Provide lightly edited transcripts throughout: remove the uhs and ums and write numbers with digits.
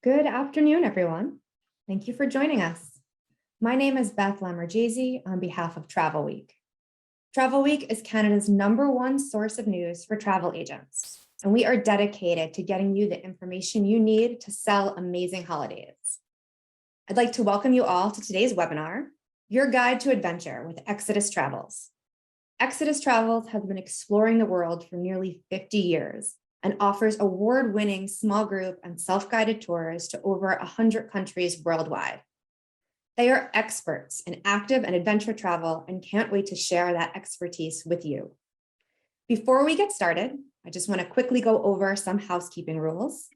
Good afternoon, everyone. Thank you for joining us. My name is Beth Lamerjese on behalf of Travelweek. Travelweek is Canada's #1 source of news for travel agents, and we are dedicated to getting you the information you need to sell amazing holidays. I'd like to welcome you all to today's webinar, Your Guide to Adventure with Exodus Travels. Exodus Travels has been exploring the world for nearly 50 years and offers award-winning small group and self-guided tours to over 100 countries worldwide. They are experts in active and adventure travel and can't wait to share that expertise with you. Before we get started, I just want to quickly go over some housekeeping rules.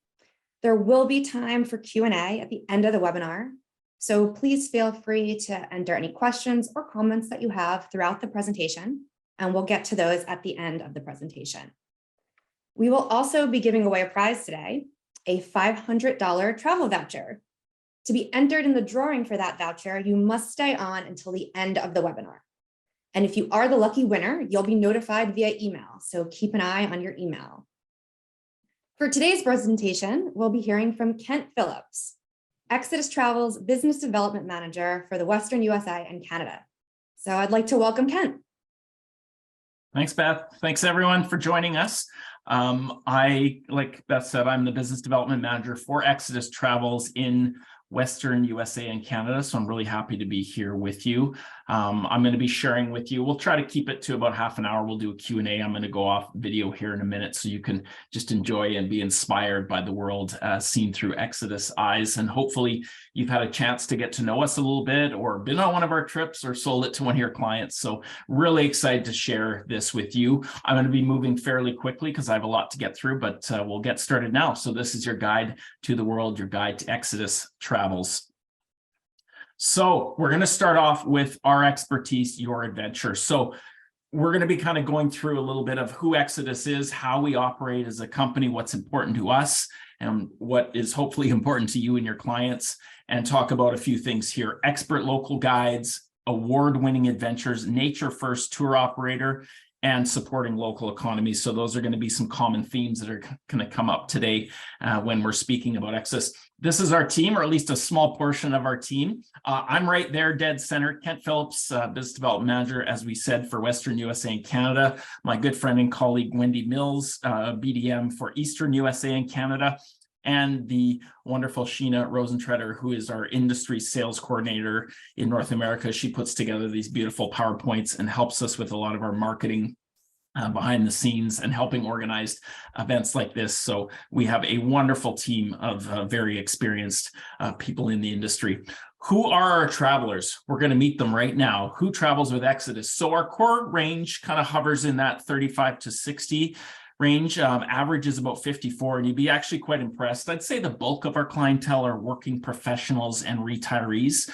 There will be time for Q&A at the end of the webinar, so please feel free to enter any questions or comments that you have throughout the presentation, and we'll get to those at the end of the presentation. We will also be giving away a prize today, a $500 travel voucher. To be entered in the drawing for that voucher, you must stay on until the end of the webinar. And if you are the lucky winner, you'll be notified via email, so keep an eye on your email. For today's presentation, we'll be hearing from Kent Phillips, Exodus Travel's Business Development Manager for the Western USA and Canada. So I'd like to welcome Kent. Thanks, Beth. Thanks, everyone, for joining us. Like Beth said, I'm the Business Development Manager for Exodus Travels in Western USA and Canada, so I'm really happy to be here with you. I'm going to be sharing with you. We'll try to keep it to about half an hour. We'll do a Q&A. I'm going to go off video here in a minute so you can just enjoy and be inspired by the world seen through Exodus eyes. And hopefully you've had a chance to get to know us a little bit or been on one of our trips or sold it to one of your clients. So really excited to share this with you. I'm going to be moving fairly quickly because I have a lot to get through, but we'll get started now. So this is your guide to the world, your guide to Exodus Travels. So we're going to start off with our expertise, your adventure. So we're going to be kind of going through a little bit of who Exodus is, how we operate as a company, what's important to us, and what is hopefully important to you and your clients, and talk about a few things here. Expert local guides, award-winning adventures, nature-first tour operator, and supporting local economies. So those are going to be some common themes that are going to come up today when we're speaking about Exodus. This is our team, or at least a small portion of our team. I'm right there, dead center. Kent Phillips, Business Development Manager, as we said, for Western USA and Canada. My good friend and colleague, Wendy Mills, BDM for Eastern USA and Canada. And the wonderful Sheena Rosentreader, who is our industry sales coordinator in North America. She puts together these beautiful PowerPoints and helps us with a lot of our marketing behind the scenes and helping organize events like this. So we have a wonderful team of very experienced people in the industry. Who are our travelers? We're going to meet them right now. Who travels with Exodus? So our core range kind of hovers in that 35 to 60 range. Average is about 54, and you'd be actually quite impressed. I'd say the bulk of our clientele are working professionals and retirees.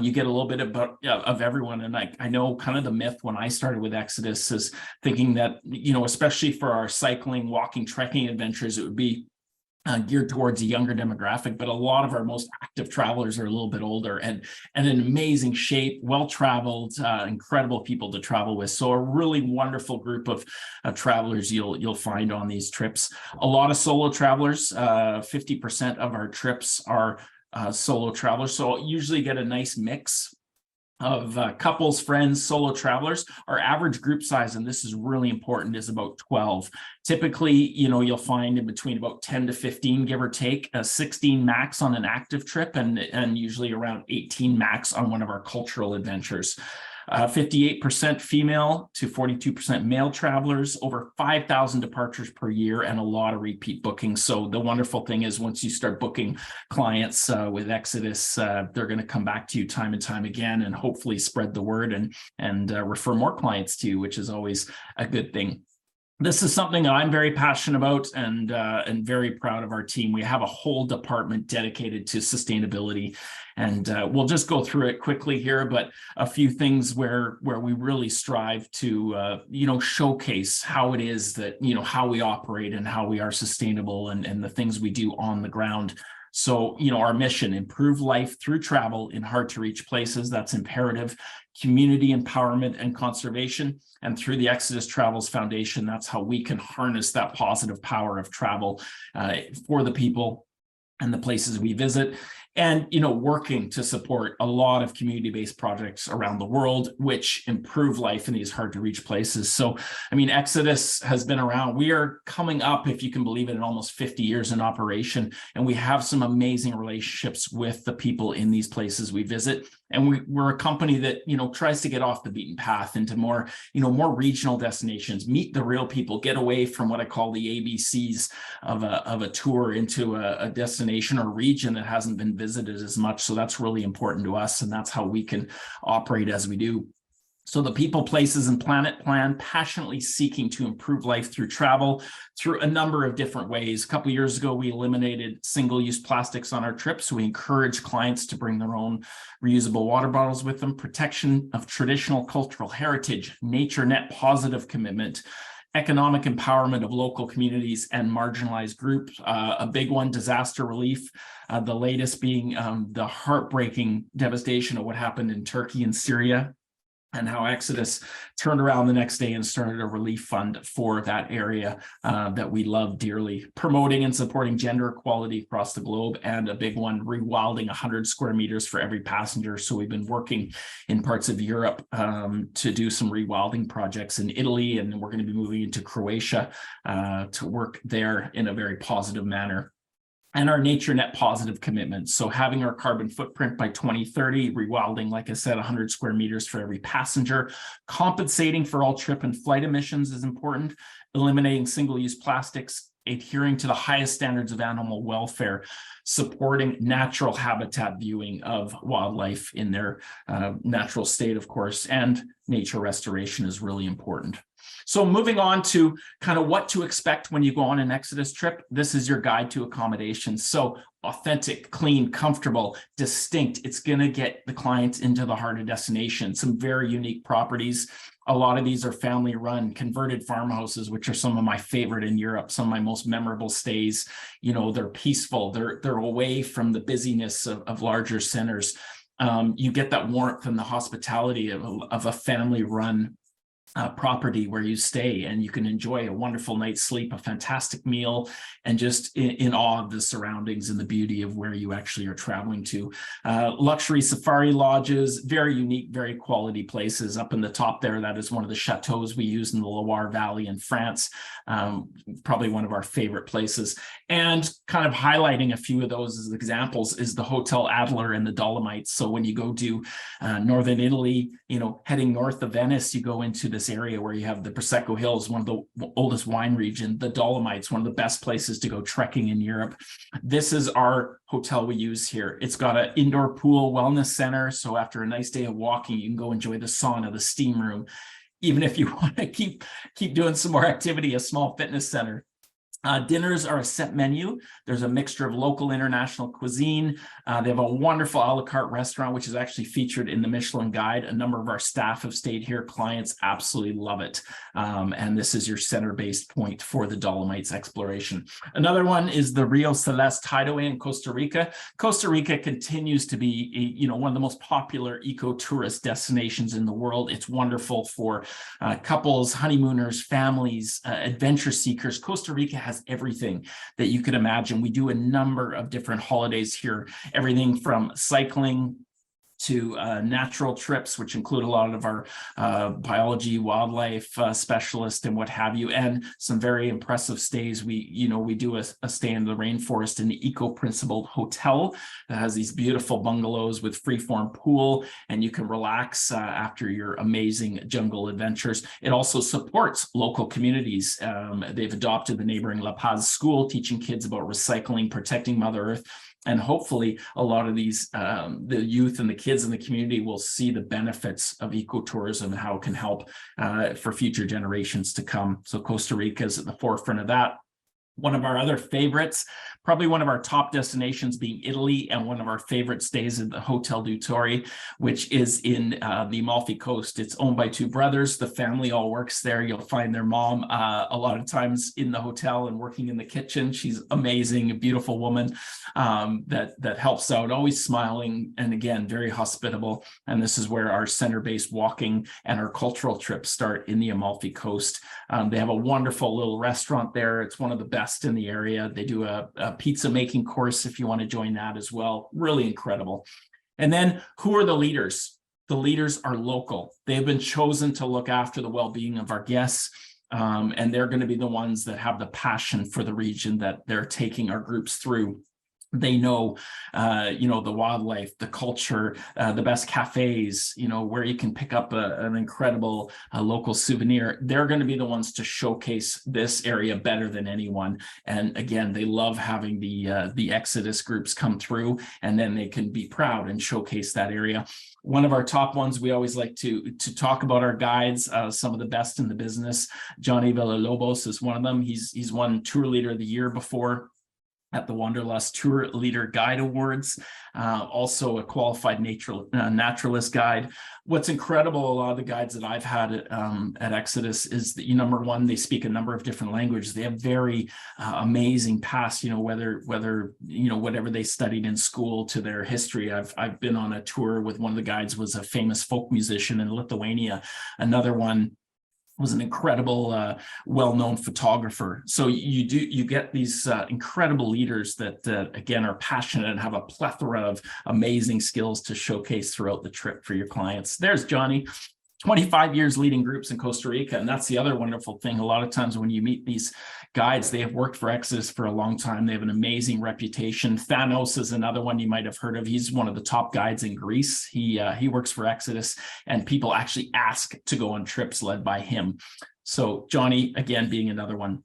You get a little bit of everyone. And I know kind of the myth when I started with Exodus is thinking that, especially for our cycling, walking, trekking adventures, it would be geared towards a younger demographic, but a lot of our most active travelers are a little bit older and in amazing shape, well-traveled, incredible people to travel with. So a really wonderful group of travelers you'll find on these trips. A lot of solo travelers, 50% of our trips are solo travelers. So usually get a nice mix of couples, friends, solo travelers. Our average group size, and this is really important, is about 12. Typically, you'll find in between about 10 to 15, give or take, 16 max on an active trip, and usually around 18 max on one of our cultural adventures. 58% female to 42% male travelers, over 5,000 departures per year, and a lot of repeat bookings. So the wonderful thing is once you start booking clients with Exodus, they're going to come back to you time and time again and hopefully spread the word and refer more clients to you, which is always a good thing. This is something that I'm very passionate about and very proud of our team. We have a whole department dedicated to sustainability, and we'll just go through it quickly here, but a few things where we really strive to, showcase how it is that, how we operate and how we are sustainable and the things we do on the ground. So, our mission, improve life through travel in hard to reach places. That's imperative. Community empowerment and conservation. And through the Exodus Travels Foundation, that's how we can harness that positive power of travel for the people and the places we visit, and working to support a lot of community-based projects around the world which improve life in these hard to reach places. So Exodus has been around. We are coming up, if you can believe it, in almost 50 years in operation, and we have some amazing relationships with the people in these places we visit. And we're a company that tries to get off the beaten path into more regional destinations, meet the real people, get away from what I call the ABCs of a tour into a destination or region that hasn't been visited as much. So that's really important to us, and that's how we can operate as we do. So the people, places, and planet plan, passionately seeking to improve life through travel through a number of different ways. A couple of years ago, we eliminated single-use plastics on our trips. We encourage clients to bring their own reusable water bottles with them. Protection of traditional cultural heritage, nature net positive commitment, economic empowerment of local communities and marginalized groups. A big one, disaster relief. The latest being the heartbreaking devastation of what happened in Turkey and Syria, and how Exodus turned around the next day and started a relief fund for that area that we love dearly. Promoting and supporting gender equality across the globe, and a big one, rewilding 100 square meters for every passenger. So we've been working in parts of Europe to do some rewilding projects in Italy, and we're going to be moving into Croatia to work there in a very positive manner. And our nature net positive commitments. So having our carbon footprint by 2030, rewilding, like I said, 100 square meters for every passenger. Compensating for all trip and flight emissions is important. Eliminating single-use plastics, adhering to the highest standards of animal welfare, supporting natural habitat viewing of wildlife in their natural state, of course, and nature restoration is really important. So moving on to kind of what to expect when you go on an Exodus trip, this is your guide to accommodations. So authentic, clean, comfortable, distinct. It's going to get the clients into the heart of destination. Some very unique properties. A lot of these are family run, converted farmhouses, which are some of my favorite in Europe, some of my most memorable stays. They're peaceful. They're away from the busyness of larger centers. You get that warmth and the hospitality of a family run property where you stay, and you can enjoy a wonderful night's sleep, a fantastic meal, and just in awe of the surroundings and the beauty of where you actually are traveling to. Luxury safari lodges, very unique, very quality places. Up in the top there, that is one of the chateaus we use in the Loire Valley in France. Probably one of our favorite places. And kind of highlighting a few of those as examples is the Hotel Adler in the Dolomites. So when you go to northern Italy, heading north of Venice, you go into this area where you have the Prosecco Hills, one of the oldest wine region, the Dolomites, one of the best places to go trekking in Europe. This is our hotel we use here. It's got an indoor pool wellness center. So after a nice day of walking, you can go enjoy the sauna, the steam room. Even if you want to keep doing some more activity, a small fitness center. Dinners are a set menu. There's a mixture of local, international cuisine. They have a wonderful a la carte restaurant, which is actually featured in the Michelin Guide. A number of our staff have stayed here. Clients absolutely love it. And this is your center-based point for the Dolomites exploration. Another one is the Rio Celeste Hideaway in Costa Rica. Costa Rica continues to be, one of the most popular eco-tourist destinations in the world. It's wonderful for couples, honeymooners, families, adventure seekers. Costa Rica has everything that you could imagine. We do a number of different holidays here, everything from cycling to natural trips, which include a lot of our biology, wildlife specialists and what have you, and some very impressive stays. We do a stay in the rainforest in the eco-principled hotel that has these beautiful bungalows with freeform pool, and you can relax after your amazing jungle adventures. It also supports local communities. They've adopted the neighboring La Paz school, teaching kids about recycling, protecting Mother Earth. And hopefully a lot of these, the youth and the kids in the community will see the benefits of ecotourism and how it can help for future generations to come. So Costa Rica is at the forefront of that. One of our other favorites, probably one of our top destinations being Italy, and one of our favorite stays at the Hotel du Torre, which is in the Amalfi Coast. It's owned by two brothers. The family all works there. You'll find their mom a lot of times in the hotel and working in the kitchen. She's amazing, a beautiful woman that helps out, always smiling, and again, very hospitable. And this is where our center-based walking and our cultural trips start in the Amalfi Coast. They have a wonderful little restaurant there. It's one of the best best in the area. They do a pizza making course if you want to join that as well. Really incredible. And then who are the leaders? The leaders are local. They've been chosen to look after the well-being of our guests. And they're going to be the ones that have the passion for the region that they're taking our groups through. They know, the wildlife, the culture, the best cafes, where you can pick up an incredible local souvenir. They're going to be the ones to showcase this area better than anyone. And again, they love having the Exodus groups come through, and then they can be proud and showcase that area. One of our top ones, we always like to talk about our guides, some of the best in the business. Johnny Villalobos is one of them. He's won Tour Leader of the Year before at the Wanderlust Tour Leader Guide Awards, also a qualified naturalist guide. What's incredible, a lot of the guides that I've had at Exodus is that, number one, they speak a number of different languages. They have very amazing past, whether whatever they studied in school to their history. I've been on a tour with one of the guides was a famous folk musician in Lithuania. Another one was an incredible, well-known photographer. So you get these incredible leaders that, again, are passionate and have a plethora of amazing skills to showcase throughout the trip for your clients. There's Johnny. 25 years leading groups in Costa Rica. And that's the other wonderful thing. A lot of times when you meet these guides, they have worked for Exodus for a long time. They have an amazing reputation. Thanos is another one you might have heard of. He's one of the top guides in Greece. He works for Exodus, and people actually ask to go on trips led by him. So Johnny, again, being another one.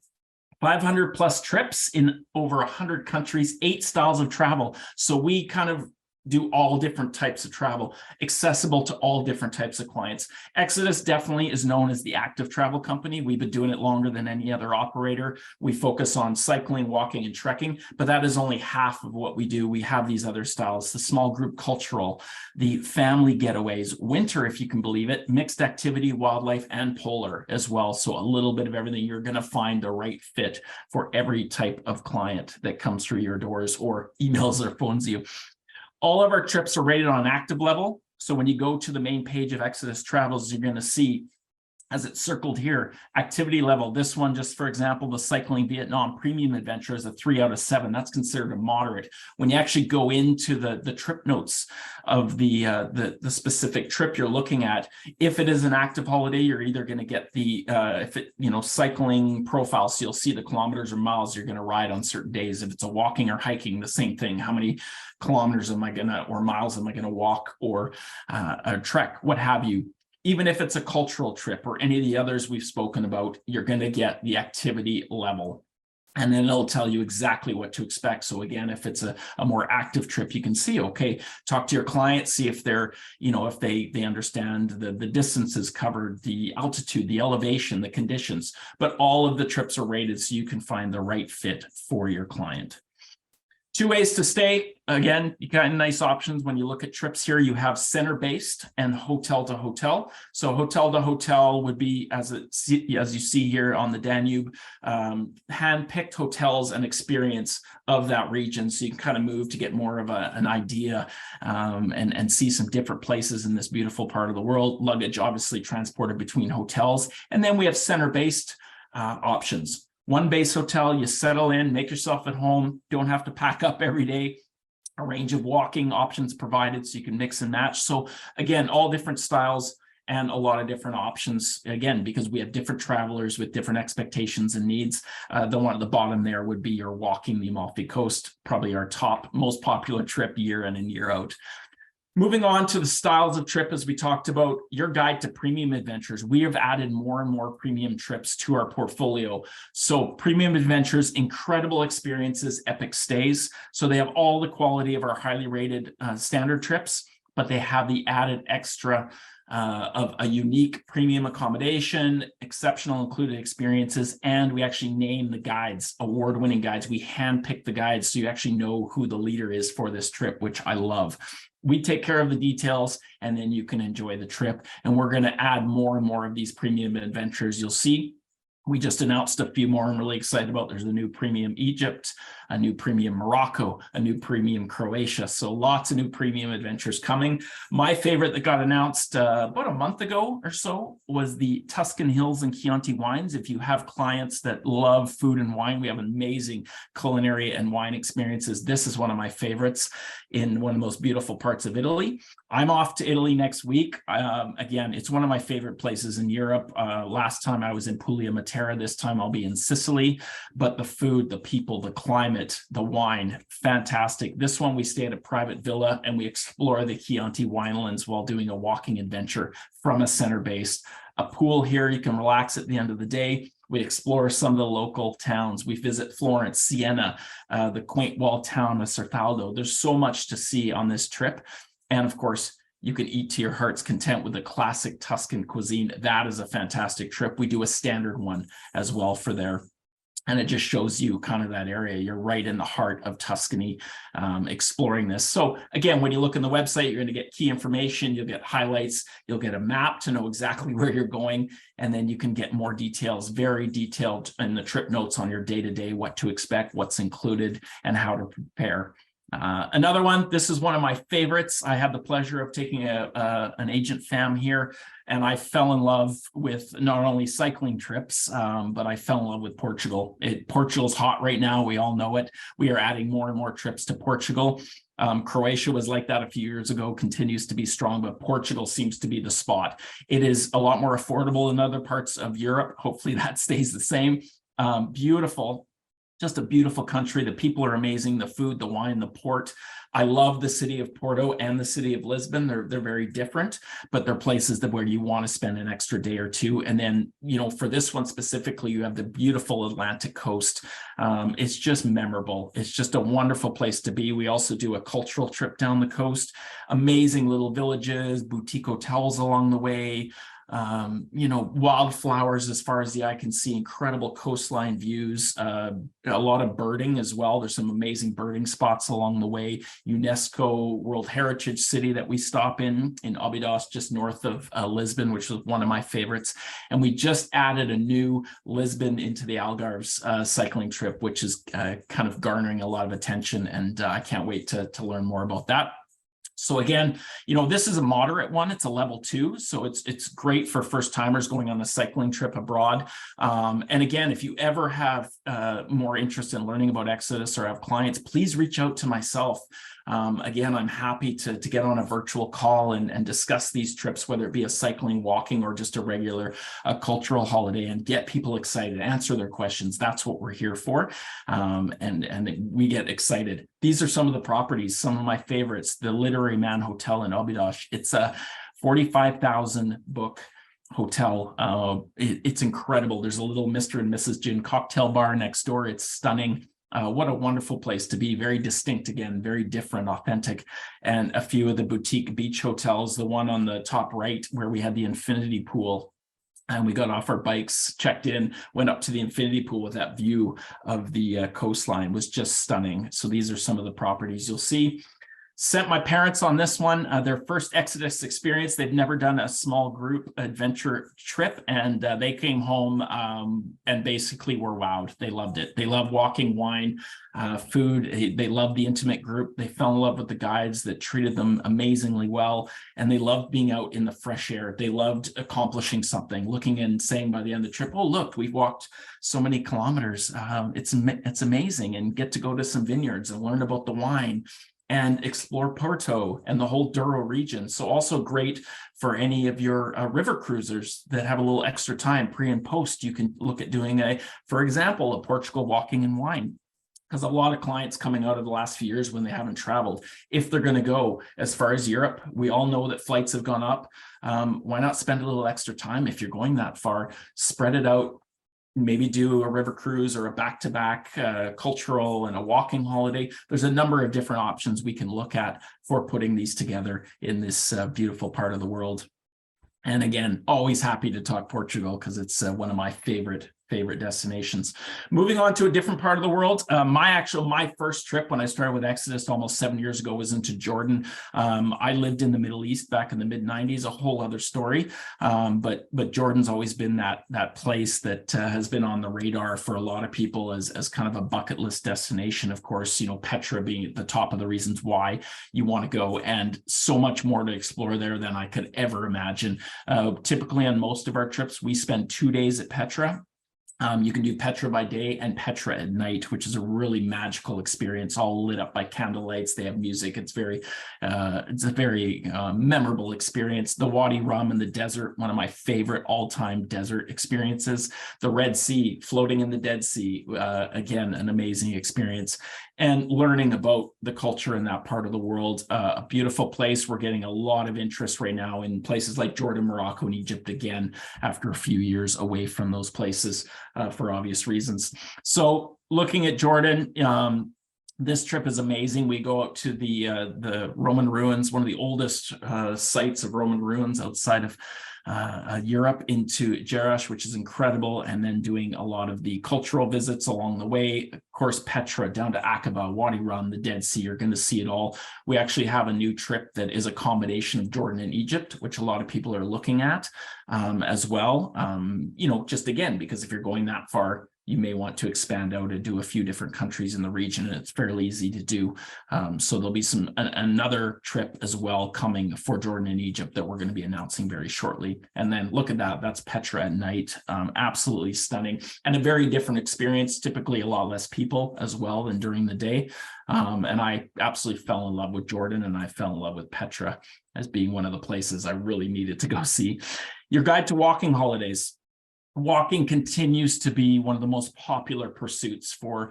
500 plus trips in over 100 countries, 8 styles of travel. So we kind of do all different types of travel, accessible to all different types of clients. Exodus definitely is known as the active travel company. We've been doing it longer than any other operator. We focus on cycling, walking, and trekking, but that is only half of what we do. We have these other styles, the small group cultural, the family getaways, winter, if you can believe it, mixed activity, wildlife, and polar as well. So a little bit of everything. You're going to find the right fit for every type of client that comes through your doors or emails or phones you. All of our trips are rated on an active level. So when you go to the main page of Exodus Travels, you're going to see, as it's circled here, activity level. This one, just for example, the Cycling Vietnam Premium Adventure is a 3 out of 7. That's considered a moderate. When you actually go into the trip notes of the specific trip you're looking at, if it is an active holiday, you're either going to get the cycling profile, so you'll see the kilometers or miles you're going to ride on certain days. If it's a walking or hiking, the same thing. How many kilometers am I going to, or miles am I going to walk or a trek, what have you. Even if it's a cultural trip or any of the others we've spoken about, you're going to get the activity level. And then it'll tell you exactly what to expect. So again, if it's a more active trip, you can see, okay, talk to your client, see if they're, if they understand the distances covered, the altitude, the elevation, the conditions. But all of the trips are rated so you can find the right fit for your client. 2 ways to stay. Again, you got nice options when you look at trips here. You have center-based and hotel to hotel. So hotel to hotel would be, as you see here on the Danube, hand-picked hotels and experience of that region. So you can kind of move to get more of an idea and see some different places in this beautiful part of the world. Luggage obviously transported between hotels. And then we have center-based options. One base hotel, you settle in, make yourself at home, don't have to pack up every day. A range of walking options provided so you can mix and match. So again, all different styles and a lot of different options, again, because we have different travelers with different expectations and needs. The one at the bottom there would be your walking the Amalfi Coast, probably our top most popular trip year in and year out. Moving on to the styles of trip, as we talked about, your guide to premium adventures. We have added more and more premium trips to our portfolio. So premium adventures, incredible experiences, epic stays. So they have all the quality of our highly rated standard trips, but they have the added extra of a unique premium accommodation, exceptional included experiences, and we actually name the guides, award-winning guides. We handpick the guides so you actually know who the leader is for this trip, which I love. We take care of the details, and then you can enjoy the trip. And we're going to add more and more of these premium adventures. You'll see We just announced a few more I'm really excited about. There's a new premium Egypt, a new premium Morocco, a new premium Croatia. So lots of new premium adventures coming. My favorite that got announced about a month ago or so was the Tuscan Hills and Chianti wines. If you have clients that love food and wine, we have amazing culinary and wine experiences. This is one of my favorites in one of the most beautiful parts of Italy. I'm off to Italy next week. Again, it's one of my favorite places in Europe. Last time I was in Puglia Matera. This time I'll be in Sicily. But the food, the people, the climate, the wine, fantastic. This one we stay at a private villa and we explore the Chianti winelands while doing a walking adventure from a center base. A pool here, you can relax at the end of the day. We explore some of the local towns. We visit Florence, Siena, the quaint walled town of Certaldo. There's so much to see on this trip. And of course, you can eat to your heart's content with the classic Tuscan cuisine. That is a fantastic trip. We do a standard one as well for there. And it just shows you kind of that area. You're right in the heart of Tuscany, exploring this. So again, when you look on the website, you're going to get key information. You'll get highlights. You'll get a map to know exactly where you're going. And then you can get more details, very detailed in the trip notes on your day-to-day, what to expect, what's included, and how to prepare. Another one, this is one of my favorites. I had the pleasure of taking an agent fam here, and I fell in love with not only cycling trips, but I fell in love with Portugal. Portugal's hot right now. We all know it. We are adding more and more trips to Portugal. Croatia was like that a few years ago, continues to be strong, but Portugal seems to be the spot. It is a lot more affordable than other parts of Europe. Hopefully that stays the same. Beautiful. Just a beautiful country. The people are amazing. The food, the wine, the port. I love the city of Porto and the city of Lisbon. They're very different, but they're places that where you want to spend an extra day or two. And then, you know, for this one specifically, you have the beautiful Atlantic coast. It's just memorable. It's just a wonderful place to be. We also do a cultural trip down the coast. Amazing little villages, boutique hotels along the way. You know, wildflowers as far as the eye can see, incredible coastline views, a lot of birding as well. There's some amazing birding spots along the way. UNESCO World Heritage City that we stop in Óbidos, just north of Lisbon, which was one of my favorites. And we just added a new Lisbon into the Algarves cycling trip, which is kind of garnering a lot of attention. And I can't wait to learn more about that. So again, you know, this is a moderate one. It's a level 2. So it's great for first timers going on a cycling trip abroad. And again, if you ever have more interest in learning about Exodus or have clients, please reach out to myself. Again, I'm happy to get on a virtual call and discuss these trips, whether it be a cycling, walking, or just a regular cultural holiday, and get people excited, answer their questions. That's what we're here for. And we get excited. These are some of the properties, some of my favorites. The Literary Man Hotel in Óbidos. It's a 45,000 book hotel. It's incredible. There's a little Mr. and Mrs. Gin cocktail bar next door. It's stunning. What a wonderful place to be. Very distinct, again, very different, authentic. And a few of the boutique beach hotels, the one on the top right where we had the infinity pool, and we got off our bikes, checked in, went up to the infinity pool with that view of the coastline, was just stunning. So these are some of the properties you'll see. Sent my parents on this one, their first Exodus experience. They've never done a small group adventure trip, and they came home and basically were wowed. They loved it. They love walking, wine, food. They loved the intimate group. They fell in love with the guides that treated them amazingly well, and they loved being out in the fresh air. They loved accomplishing something, looking and saying by the end of the trip, oh, look, we've walked so many kilometers. It's amazing, and get to go to some vineyards and learn about the wine and explore Porto and the whole Douro region. So also great for any of your river cruisers that have a little extra time pre and post. You can look at doing for example, a Portugal walking and wine. Because a lot of clients coming out of the last few years when they haven't traveled, if they're going to go as far as Europe, we all know that flights have gone up. Why not spend a little extra time if you're going that far? Spread it out. Maybe do a river cruise or a back-to-back cultural and a walking holiday. There's a number of different options we can look at for putting these together in this beautiful part of the world. And again, always happy to talk Portugal because it's one of my favorite favorite destinations. Moving on to a different part of the world. My first trip when I started with Exodus almost 7 years ago was into Jordan. I lived in the Middle East back in the mid-90s, a whole other story. But Jordan's always been that place that has been on the radar for a lot of people as kind of a bucket list destination. Of course, Petra being at the top of the reasons why you want to go, and so much more to explore there than I could ever imagine. Typically on most of our trips, we spend 2 days at Petra. You can do Petra by day and Petra at night, which is a really magical experience, all lit up by candle lights. They have music. It's a very memorable experience. The Wadi Rum in the desert, one of my favorite all-time desert experiences. The Red Sea, floating in the Dead Sea, again, an amazing experience. And learning about the culture in that part of the world, a beautiful place. We're getting a lot of interest right now in places like Jordan, Morocco, and Egypt again, after a few years away from those places for obvious reasons. So looking at Jordan, this trip is amazing. We go out to the Roman ruins, one of the oldest sites of Roman ruins outside of Europe, into Jerash, which is incredible, and then doing a lot of the cultural visits along the way. Of course, Petra down to Aqaba, Wadi Rum, the Dead Sea. You're going to see it all. We actually have a new trip that is a combination of Jordan and Egypt, which a lot of people are looking at as well. Just again, because if you're going that far, you may want to expand out and do a few different countries in the region, and it's fairly easy to do. So there'll be another trip as well coming for Jordan and Egypt that we're going to be announcing very shortly. And then look at that, that's Petra at night. Absolutely stunning, and a very different experience, typically a lot less people as well than during the day. And I absolutely fell in love with Jordan, and I fell in love with Petra as being one of the places I really needed to go see. Your guide to walking holidays. Walking continues to be one of the most popular pursuits for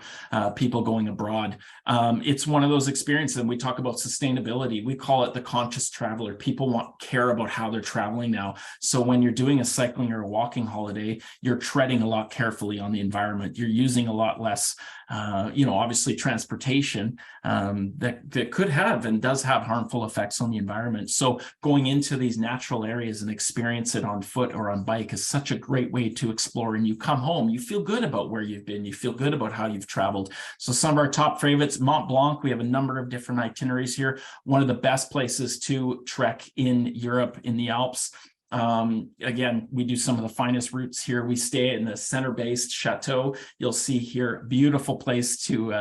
people going abroad. It's one of those experiences, and we talk about sustainability. We call it the conscious traveler. People care about how they're traveling now. So when you're doing a cycling or a walking holiday, you're treading a lot carefully on the environment. You're using a lot less, obviously transportation that could have and does have harmful effects on the environment. So going into these natural areas and experience it on foot or on bike is such a great way to explore. And you come home, you feel good about where you've been, you feel good about how you've traveled. So some of our top favorites, Mont Blanc, we have a number of different itineraries here. One of the best places to trek in Europe, in the Alps. Again, we do some of the finest routes here. We stay in the center-based chateau. You'll see here, beautiful place to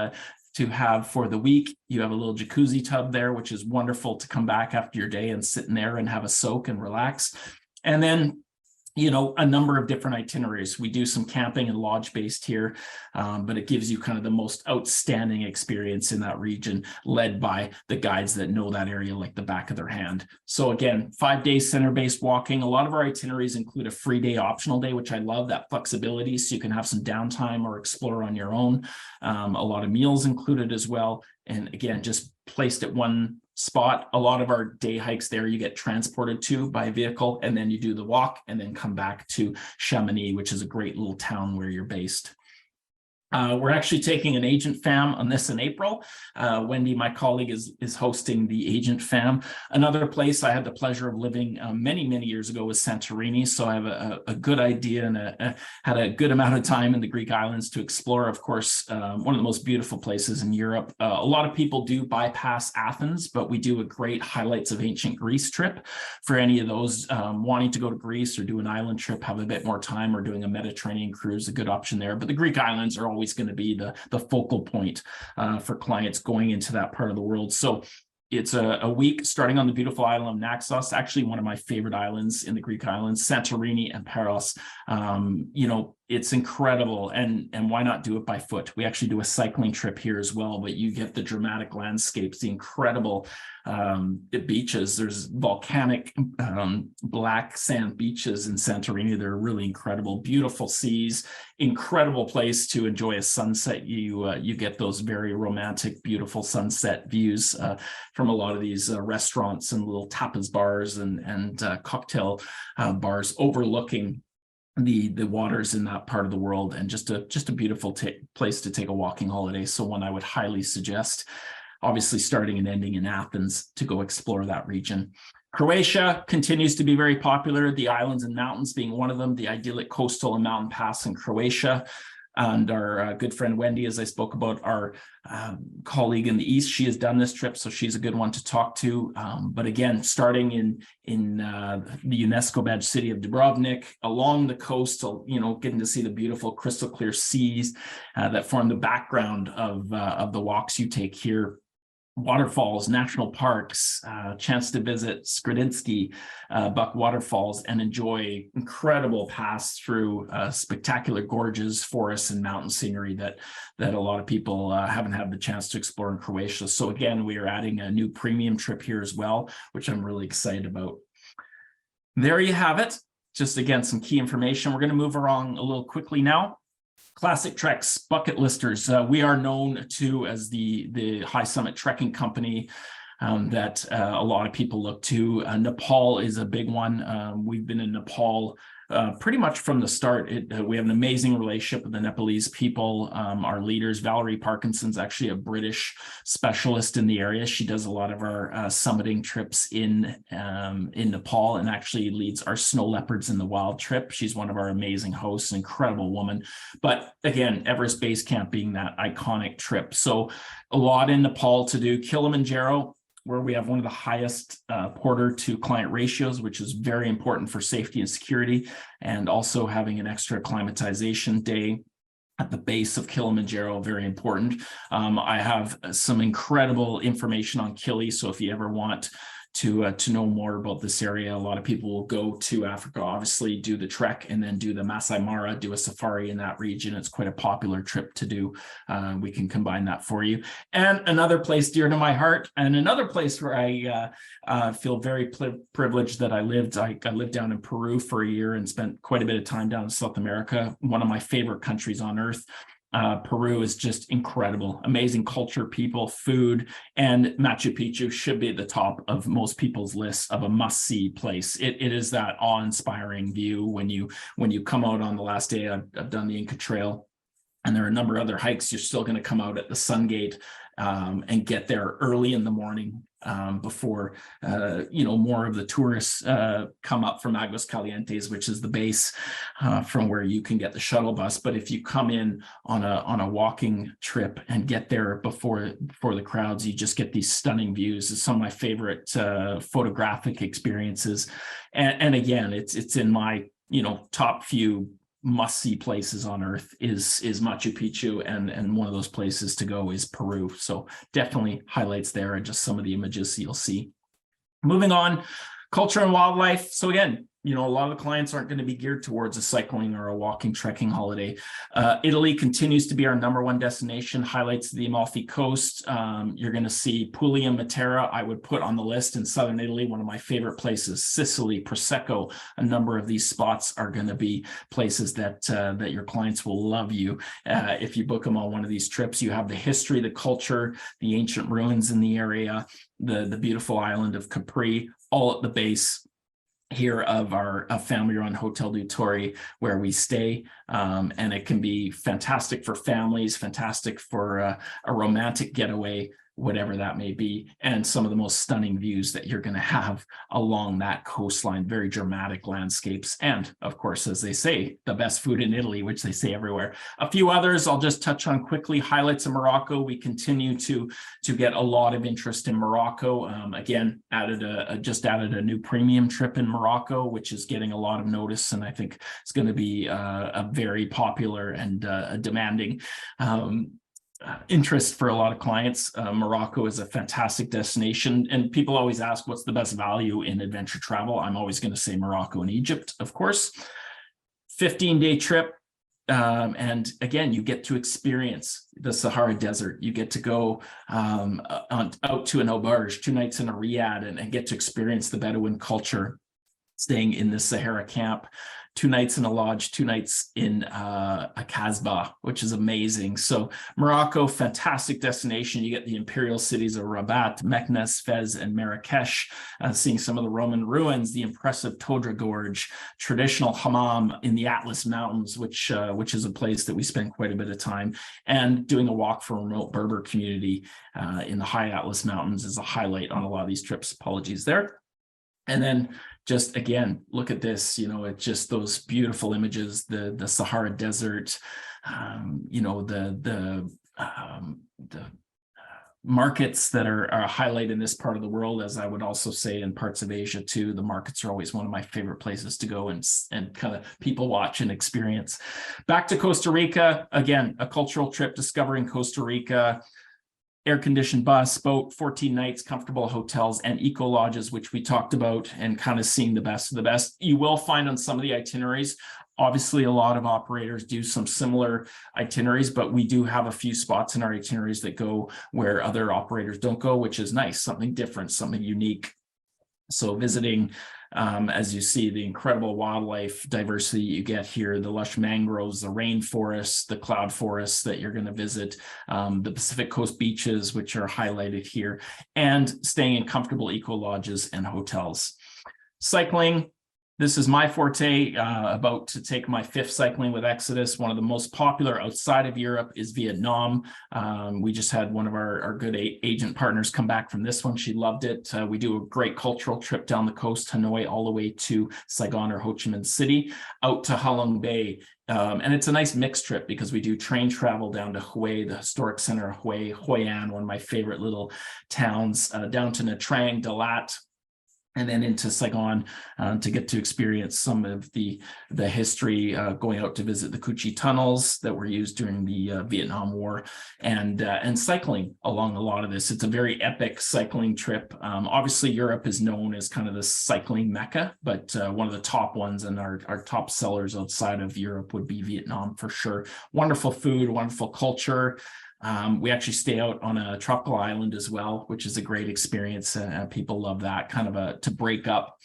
have for the week. You have a little jacuzzi tub there, which is wonderful to come back after your day and sit in there and have a soak and relax. And then a number of different itineraries. We do some camping and lodge based here, but it gives you kind of the most outstanding experience in that region, led by the guides that know that area like the back of their hand. So again, 5 days center-based walking. A lot of our itineraries include a free day, optional day, which I love, that flexibility, so you can have some downtime or explore on your own. A lot of meals included as well. And again, just placed at one spot. A lot of our day hikes there, you get transported to by vehicle, and then you do the walk and then come back to Chamonix, which is a great little town where you're based. We're actually taking an agent fam on this in April. Wendy, my colleague, is hosting the agent fam. Another place I had the pleasure of living many, many years ago was Santorini. So I have a good idea and had a good amount of time in the Greek islands to explore. Of course, one of the most beautiful places in Europe. A lot of people do bypass Athens, but we do a great highlights of ancient Greece trip for any of those wanting to go to Greece or do an island trip, have a bit more time, or doing a Mediterranean cruise, a good option there. But the Greek islands are always going to be the focal point for clients going into that part of the world. So it's a week starting on the beautiful island of Naxos, actually one of my favorite islands in the Greek islands, Santorini and Paros. It's incredible, and why not do it by foot? We actually do a cycling trip here as well, but you get the dramatic landscapes, the incredible beaches. There's volcanic black sand beaches in Santorini. They're really incredible, beautiful seas, incredible place to enjoy a sunset. You get those very romantic, beautiful sunset views from a lot of these restaurants and little tapas bars and cocktail bars overlooking the waters in that part of the world, and just a beautiful place to take a walking holiday. So one I would highly suggest, obviously starting and ending in Athens, to go explore that region. Croatia continues to be very popular, the islands and mountains being one of them, the idyllic coastal and mountain pass in Croatia. And our good friend Wendy, as I spoke about, our colleague in the East, she has done this trip, so she's a good one to talk to. But again, starting in the UNESCO badge city of Dubrovnik, along the coast, getting to see the beautiful crystal clear seas that form the background of the walks you take here. Waterfalls, national parks, chance to visit Skredinsky Buck waterfalls and enjoy incredible pass through spectacular gorges, forests, and mountain scenery that a lot of people haven't had the chance to explore in Croatia. So again, we are adding a new premium trip here as well, which I'm really excited about. There you have it. Just again, some key information. We're going to move along a little quickly now. Classic Treks, bucket listers. We are known to as the high summit trekking company that a lot of people look to. Nepal is a big one. We've been in Nepal pretty much from the start. We have an amazing relationship with the Nepalese people. Our leaders, Valerie Parkinson's actually a British specialist in the area. She does a lot of our summiting trips in Nepal and actually leads our snow leopards in the wild trip. She's one of our amazing hosts, an incredible woman. But again, Everest Base Camp being that iconic trip. So a lot in Nepal to do. Kilimanjaro, where we have one of the highest porter to client ratios, which is very important for safety and security, and also having an extra acclimatization day at the base of Kilimanjaro, very important. I have some incredible information on Kili, so if you ever want to know more about this area, a lot of people will go to Africa, obviously do the trek and then do the Masai Mara, do a safari in that region. It's quite a popular trip to do. We can combine that for you. And another place dear to my heart, and another place where I feel very privileged that I lived. I lived down in Peru for a year and spent quite a bit of time down in South America, one of my favorite countries on earth. Peru is just incredible, amazing culture, people, food, and Machu Picchu should be at the top of most people's lists of a must-see place. It is that awe-inspiring view when you come out on the last day. I've done the Inca Trail, and there are a number of other hikes. You're still going to come out at the sun gate and get there early in the morning before more of the tourists come up from Aguas Calientes, which is the base from where you can get the shuttle bus. But if you come in on a walking trip and get there before the crowds, you just get these stunning views. It's some of my favorite photographic experiences, and again, it's in my top few must-see places on earth is Machu Picchu, and one of those places to go is Peru. So definitely highlights there and just some of the images you'll see. Moving on, culture and wildlife. So again, a lot of the clients aren't going to be geared towards a cycling or a walking, trekking holiday. Italy continues to be our #1 destination, highlights the Amalfi Coast. You're going to see Puglia and Matera, I would put on the list in southern Italy, one of my favorite places. Sicily, Prosecco, a number of these spots are going to be places that your clients will love you. If you book them on one of these trips, you have the history, the culture, the ancient ruins in the area, the beautiful island of Capri, all at the base here of our family-run Hotel du Torre, where we stay, and it can be fantastic for families, fantastic for a romantic getaway, whatever that may be, and some of the most stunning views that you're going to have along that coastline. Very dramatic landscapes, and of course, as they say, the best food in Italy, which they say everywhere. A few others I'll just touch on quickly. Highlights of Morocco. We continue to get a lot of interest in Morocco. Again, just added a new premium trip in Morocco, which is getting a lot of notice, and I think it's going to be a very popular and demanding interest for a lot of clients. Morocco is a fantastic destination, and people always ask what's the best value in adventure travel. I'm always going to say Morocco and Egypt, of course. 15-day trip, and again, you get to experience the Sahara Desert. You get to go out to an auberge, 2 nights in a riad, and get to experience the Bedouin culture, staying in the Sahara camp. 2 nights in a lodge, 2 nights in a Casbah, which is amazing. So Morocco, fantastic destination. You get the imperial cities of Rabat, Meknes, Fez, and Marrakesh, seeing some of the Roman ruins, the impressive Todra Gorge, traditional hammam in the Atlas Mountains, which is a place that we spend quite a bit of time, and doing a walk for a remote Berber community in the high Atlas Mountains is a highlight on a lot of these trips. Apologies there. And then just again, look at this, it's just those beautiful images, the Sahara Desert, the markets that are highlighted in this part of the world, as I would also say in parts of Asia too. The markets are always one of my favorite places to go and kind of people watch and experience. Back to Costa Rica, again, a cultural trip, discovering Costa Rica. Air-conditioned bus, boat, 14 nights, comfortable hotels, and eco lodges, which we talked about, and kind of seeing the best of the best. You will find on some of the itineraries, obviously a lot of operators do some similar itineraries, but we do have a few spots in our itineraries that go where other operators don't go, which is nice, something different, something unique. So visiting, as you see, the incredible wildlife diversity you get here, the lush mangroves, the rainforests, the cloud forests that you're going to visit, the Pacific Coast beaches, which are highlighted here, and staying in comfortable eco lodges and hotels. Cycling. This is my forte, about to take my 5th cycling with Exodus. One of the most popular outside of Europe is Vietnam. We just had one of our good agent partners come back from this one. She loved it. We do a great cultural trip down the coast, Hanoi, all the way to Saigon or Ho Chi Minh City, out to Halong Bay. And it's a nice mixed trip because we do train travel down to Hue, the historic center of Hue, Hoi An, one of my favorite little towns, down to Nha Trang, Dalat, and then into Saigon to get to experience some of the history, going out to visit the Cu Chi tunnels that were used during the Vietnam War, and cycling along a lot of this. It's a very epic cycling trip. Obviously, Europe is known as kind of the cycling mecca, but one of the top ones and our top sellers outside of Europe would be Vietnam for sure. Wonderful food, wonderful culture. We actually stay out on a tropical island as well, which is a great experience. People love that kind of to break up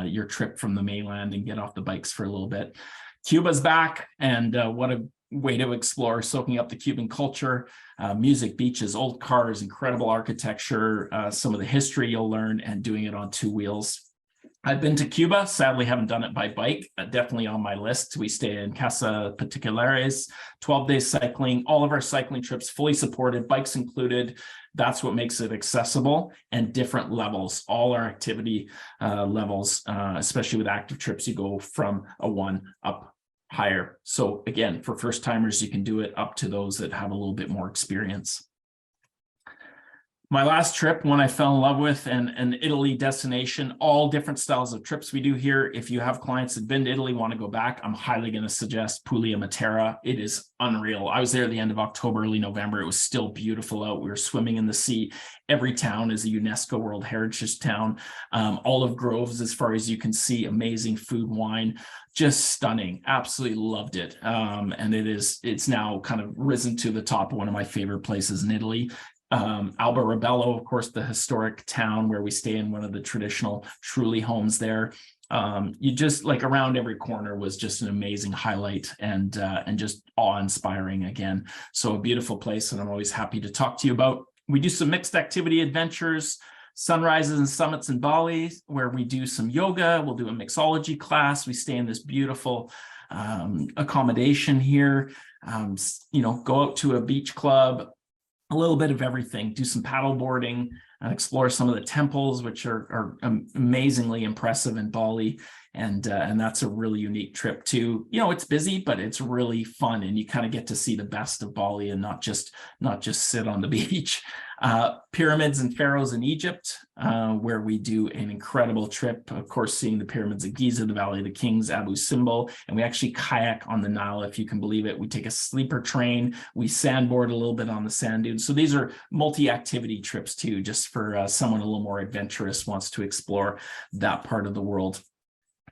your trip from the mainland and get off the bikes for a little bit. Cuba's back, and what a way to explore, soaking up the Cuban culture, music, beaches, old cars, incredible architecture, some of the history you'll learn, and doing it on 2 wheels. I've been to Cuba, sadly haven't done it by bike, definitely on my list. We stay in Casa Particulares, 12 days cycling, all of our cycling trips fully supported, bikes included. That's what makes it accessible, and different levels, all our activity levels, especially with active trips, you go from a 1 up higher. So again, for first timers, you can do it up to those that have a little bit more experience. My last trip, one I fell in love with, and an Italy destination, all different styles of trips we do here. If you have clients that have been to Italy, want to go back, I'm highly going to suggest Puglia Matera. It is unreal. I was there at the end of October, early November. It was still beautiful out. We were swimming in the sea. Every town is a UNESCO World Heritage town. Olive groves, as far as you can see, amazing food, wine, just stunning. Absolutely loved it. And it's now kind of risen to the top of one of my favorite places in Italy. Alba Rebello, of course, the historic town where we stay in one of the traditional Trulli homes there. You just like around every corner was just an amazing highlight, and just awe-inspiring again. So a beautiful place, and I'm always happy to talk to you about. We do some mixed activity adventures, sunrises and summits in Bali, where we do some yoga. We'll do a mixology class. We stay in this beautiful accommodation here. Go out to a beach club, a little bit of everything, do some paddle boarding, and explore some of the temples, which are amazingly impressive in Bali. And that's a really unique trip too. It's busy, but it's really fun, and you kind of get to see the best of Bali and not just sit on the beach. Pyramids and pharaohs in Egypt, where we do an incredible trip, of course, seeing the pyramids of Giza, the Valley of the Kings, Abu Simbel, and we actually kayak on the Nile, if you can believe it. We take a sleeper train, we sandboard a little bit on the sand dunes. So these are multi-activity trips too, just for someone a little more adventurous, wants to explore that part of the world.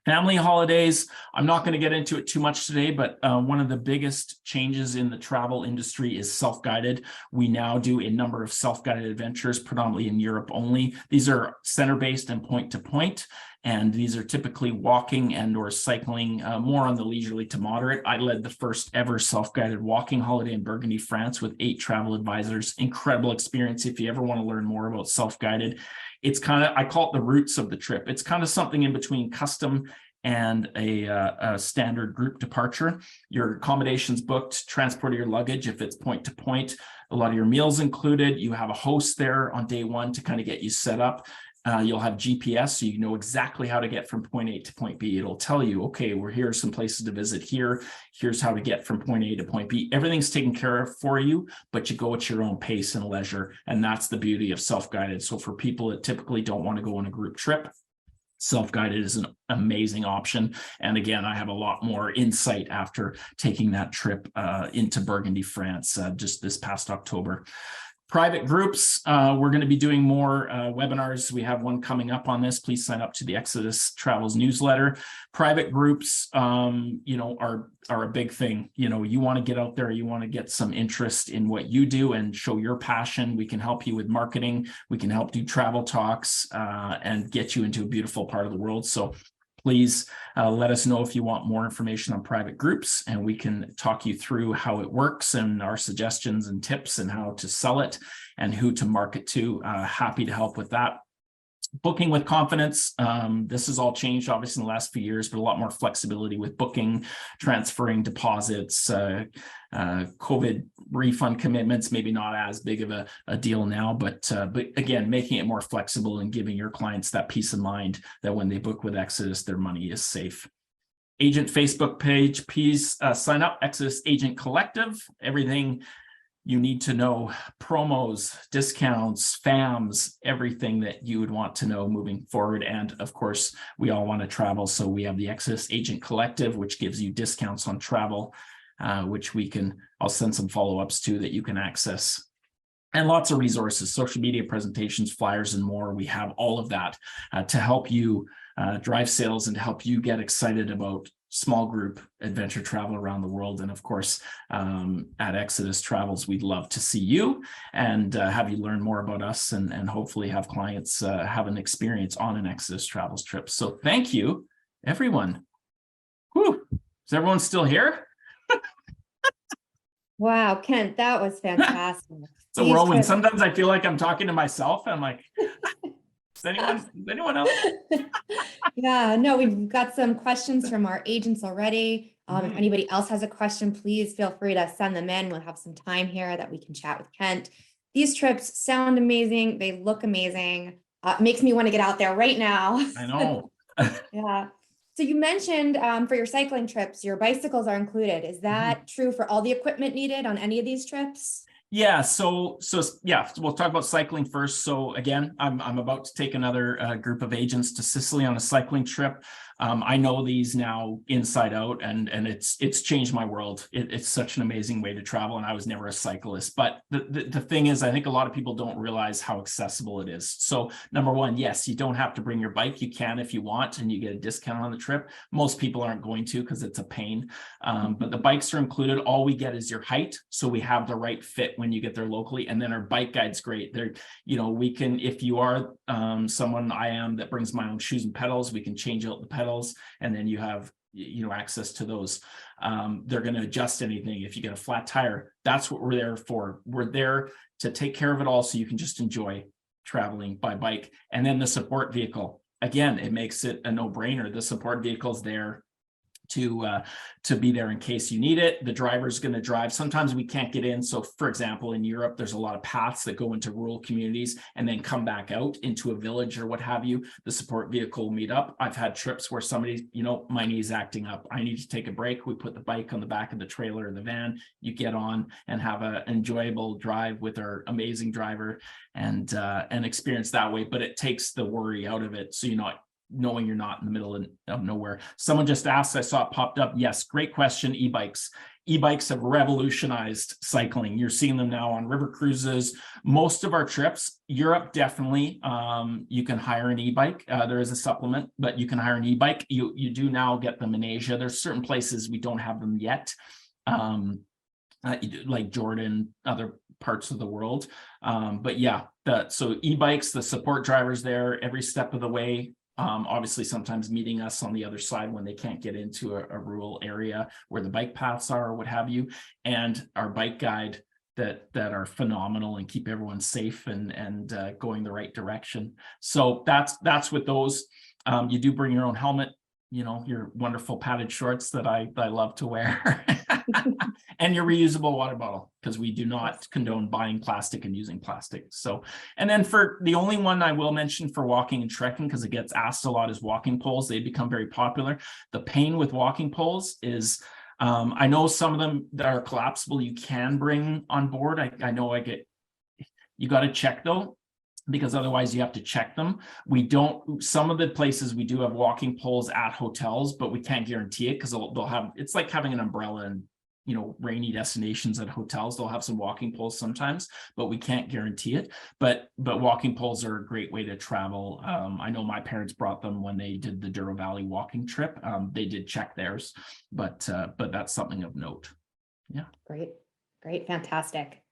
Family holidays, I'm not going to get into it too much today, but one of the biggest changes in the travel industry is self-guided. We now do a number of self-guided adventures, predominantly in Europe only. These are center-based and point-to-point, and these are typically walking and or cycling, more on the leisurely to moderate. I led the first ever self-guided walking holiday in Burgundy, France, with 8 travel advisors. Incredible experience. If you ever want to learn more about self-guided, it's kind of, I call it the roots of the trip. It's kind of something in between custom and a standard group departure. Your accommodations booked, transport of your luggage if it's point to point, a lot of your meals included. You have a host there on day 1 to kind of get you set up. You'll have GPS, so you know exactly how to get from point A to point B. It'll tell you, okay, we're here are some places to visit here. Here's how to get from point A to point B. Everything's taken care of for you, but you go at your own pace and leisure. And that's the beauty of self-guided. So for people that typically don't want to go on a group trip, self-guided is an amazing option. And again, I have a lot more insight after taking that trip into Burgundy, France, just this past October. Private groups, we're going to be doing more webinars. We have one coming up on this. Please sign up to the Exodus Travels newsletter. Private groups, are a big thing. You want to get out there, you want to get some interest in what you do and show your passion. We can help you with marketing. We can help do travel talks and get you into a beautiful part of the world. So please let us know if you want more information on private groups, and we can talk you through how it works and our suggestions and tips and how to sell it and who to market to. Happy to help with that. Booking with confidence. This has all changed obviously in the last few years, but a lot more flexibility with booking, transferring deposits, COVID refund commitments, maybe not as big of a deal now, but again, making it more flexible and giving your clients that peace of mind that when they book with Exodus, their money is safe. Agent Facebook page, please sign up, Exodus Agent Collective, everything you need to know, promos, discounts, FAMs, everything that you would want to know moving forward. And of course, we all want to travel. So we have the Exodus Agent Collective, which gives you discounts on travel, which I'll send some follow-ups to that you can access. And lots of resources, social media presentations, flyers, and more. We have all of that to help you drive sales and to help you get excited about small group adventure travel around the world. And of course, at Exodus Travels, we'd love to see you and have you learn more about us and hopefully have clients have an experience on an Exodus Travels trip. So thank you, everyone. Whew. Is everyone still here? Wow, Kent, that was fantastic. It's a whirlwind. Sometimes I feel like I'm talking to myself. And I'm like, is anyone else? Yeah, no, we've got some questions from our agents already. If anybody else has a question, please feel free to send them in. We'll have some time here that we can chat with Kent. These trips sound amazing. They look amazing. Makes me want to get out there right now. I know. Yeah. So you mentioned for your cycling trips, your bicycles are included. Is that true for all the equipment needed on any of these trips? Yeah, so yeah, we'll talk about cycling first. So again, I'm about to take another group of agents to Sicily on a cycling trip. I know these now inside out, and it's changed my world. It's such an amazing way to travel, and I was never a cyclist. But the thing is, I think a lot of people don't realize how accessible it is. So number one, yes, you don't have to bring your bike. You can if you want, and you get a discount on the trip. Most people aren't going to because it's a pain. But the bikes are included. All we get is your height, so we have the right fit when you get there locally. And then our bike guide's great. They're, we can, if you are someone I am that brings my own shoes and pedals, we can change out the pedals, and then you have access to those. They're going to adjust anything. If you get a flat tire, that's what we're there for. We're there to take care of it all so you can just enjoy traveling by bike. And then the support vehicle, again, it makes it a no-brainer. The support vehicle is there to be there in case you need it. The driver's going to drive. Sometimes we can't get in. So for example, in Europe, there's a lot of paths that go into rural communities and then come back out into a village or what have you. The support vehicle will meet up. I've had trips where somebody, my knee's acting up. I need to take a break. We put the bike on the back of the trailer or the van. You get on and have an enjoyable drive with our amazing driver and experience that way. But it takes the worry out of it. So you're not knowing you're not in the middle of nowhere. Someone just asked, I saw it popped up. Yes, great question. E-bikes. E-bikes have revolutionized cycling. You're seeing them now on river cruises. Most of our trips, Europe definitely, you can hire an e-bike. There is a supplement, but you can hire an e-bike. You do now get them in Asia. There's certain places we don't have them yet, like Jordan, other parts of the world. But yeah, so e-bikes, the support drivers there every step of the way. Obviously, sometimes meeting us on the other side when they can't get into a rural area where the bike paths are or what have you, and our bike guide that are phenomenal and keep everyone safe and going the right direction. So that's with those. You do bring your own helmet. your wonderful padded shorts that I love to wear, and your reusable water bottle, because we do not condone buying plastic and using plastic. So, and then for the only one I will mention for walking and trekking, because it gets asked a lot, is walking poles. They become very popular. The pain with walking poles is, I know some of them that are collapsible you can bring on board. I know you got to check though, because otherwise you have to check them. Some of the places we do have walking poles at hotels, but we can't guarantee it because they'll have, it's like having an umbrella and, rainy destinations at hotels. They'll have some walking poles sometimes, but we can't guarantee it. But walking poles are a great way to travel. I know my parents brought them when they did the Douro Valley walking trip. They did check theirs, but that's something of note. Yeah. Great, fantastic.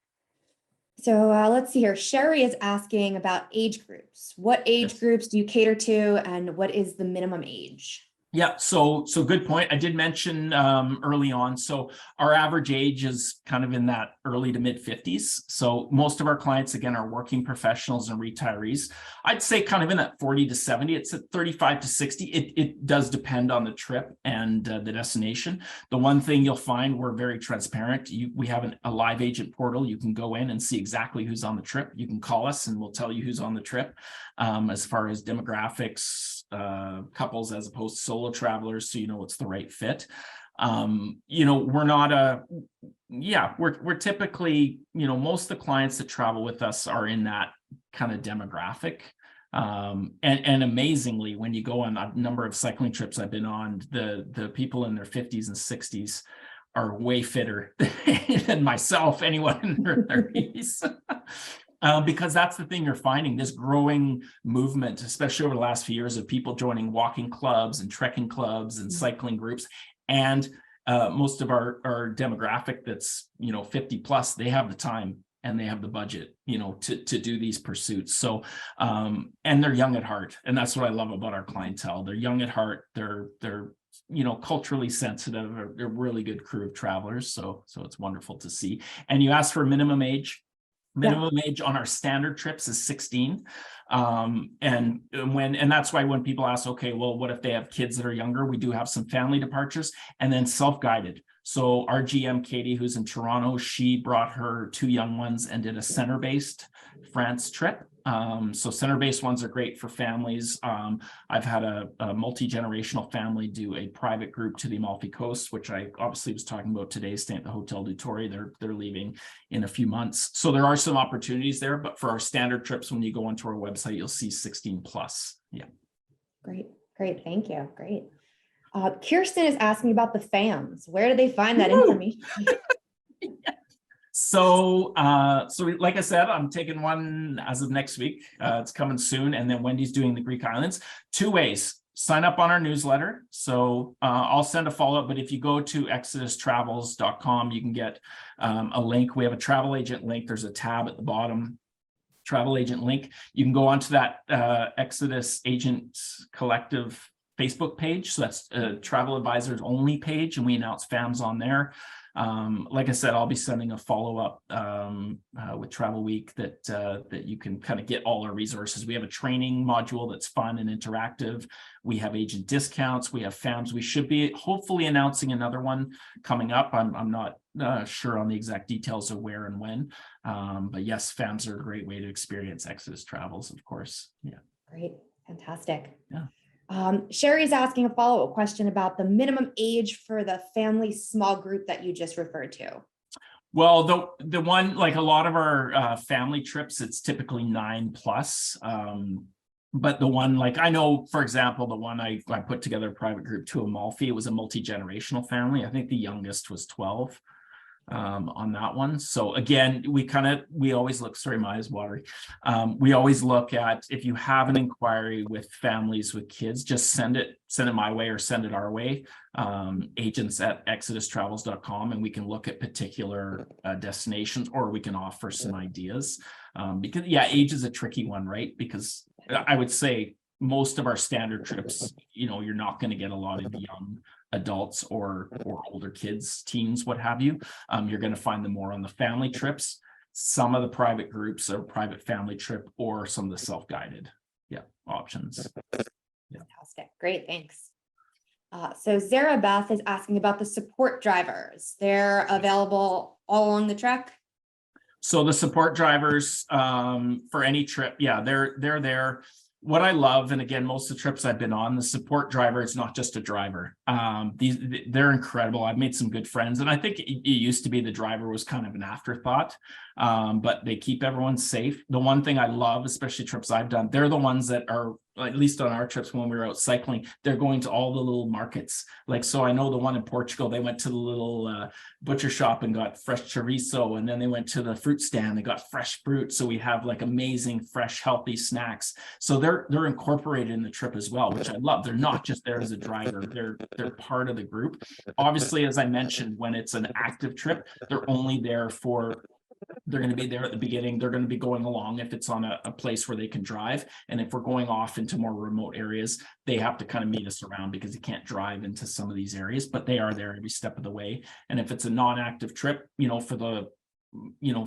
So let's see here. Sherry is asking about age groups. What age groups do you cater to, and what is the minimum age? Yeah, so good point. I did mention early on. So our average age is kind of in that early to mid 50s. So most of our clients, again, are working professionals and retirees. I'd say kind of in that 40 to 70. It's at 35 to 60. It does depend on the trip and the destination. The one thing you'll find, we're very transparent. We have a live agent portal. You can go in and see exactly who's on the trip. You can call us and we'll tell you who's on the trip. As far as demographics, couples as opposed to solo travelers, so it's the right fit. We're not we're typically, most of the clients that travel with us are in that kind of demographic. And amazingly, when you go on a number of cycling trips I've been on, the people in their 50s and 60s are way fitter than myself, anyone in their 30s. Because that's the thing, you're finding this growing movement, especially over the last few years, of people joining walking clubs and trekking clubs and cycling groups. And most of our demographic that's 50 plus, they have the time and they have the budget to do these pursuits. So and they're young at heart, and that's what I love about our clientele. They're young at heart. They're culturally sensitive. They're a really good crew of travelers. So it's wonderful to see. And you asked for minimum age. Minimum age on our standard trips is 16. And that's why when people ask, okay, well, what if they have kids that are younger? We do have some family departures and then self-guided. So our GM, Katie, who's in Toronto, she brought her 2 young ones and did a center-based France trip. So center-based ones are great for families. I've had a multi-generational family do a private group to the Amalfi Coast, which I obviously was talking about today, staying at the Hotel du Torre. They're leaving in a few months. So there are some opportunities there, but for our standard trips, when you go onto our website, you'll see 16 plus. Yeah. Great. Thank you. Great. Kirsten is asking about the FAMs. Where do they find that information? So like I said, I'm taking one as of next week. It's coming soon. And then Wendy's doing the Greek Islands. 2 ways. Sign up on our newsletter. So I'll send a follow-up, but if you go to exodustravels.com, you can get a link. We have a travel agent link. There's a tab at the bottom, travel agent link. You can go onto that Exodus Agent Collective Facebook page. So that's travel advisors only page, and we announce FAMs on there. Like I said, I'll be sending a follow-up with Travelweek that you can kind of get all our resources. We have a training module that's fun and interactive. We have agent discounts. We have FAMs. We should be hopefully announcing another one coming up. I'm not sure on the exact details of where and when. But yes, FAMs are a great way to experience Exodus travels, of course. Yeah. Great. Fantastic. Yeah. Sherry's asking a follow-up question about the minimum age for the family small group that you just referred to. Well, the one, like a lot of our family trips, it's typically 9 plus. But the one, like I know, for example, the one I put together a private group to Amalfi, it was a multi-generational family. I think the youngest was 12 on that one. So again, we always look, sorry, my eyes watery. We always look at, if you have an inquiry with families with kids, just send it my way or send it our way. Agents at exodustravels.com, and we can look at particular destinations, or we can offer some ideas. Because age is a tricky one, right? Because I would say most of our standard trips, you're not going to get a lot of young adults or older kids, teens, what have you. You're going to find them more on the family trips. Some of the private groups are private family trip, or some of the self-guided options. Fantastic. Great. Thanks. So Zarabeth is asking about the support drivers. They're available all along the trek. So the support drivers for any trip, yeah, they're there. What I love, and again, most of the trips I've been on, the support driver is not just a driver. They're incredible. I've made some good friends, and I think it used to be the driver was kind of an afterthought, but they keep everyone safe. The one thing I love, especially trips I've done, they're the ones that are, at least on our trips when we were out cycling, they're going to all the little markets. Like, so I know the one in Portugal, they went to the little butcher shop and got fresh chorizo, and then they went to the fruit stand, they got fresh fruit. So we have like amazing, fresh, healthy snacks. So they're incorporated in the trip as well, which I love. They're not just there as a driver, they're part of the group. Obviously, as I mentioned, when it's an active trip, they're only there for, they're going to be there at the beginning. They're going to be going along if it's on a place where they can drive. And if we're going off into more remote areas, they have to kind of meet us around because you can't drive into some of these areas, but they are there every step of the way. And if it's a non-active trip,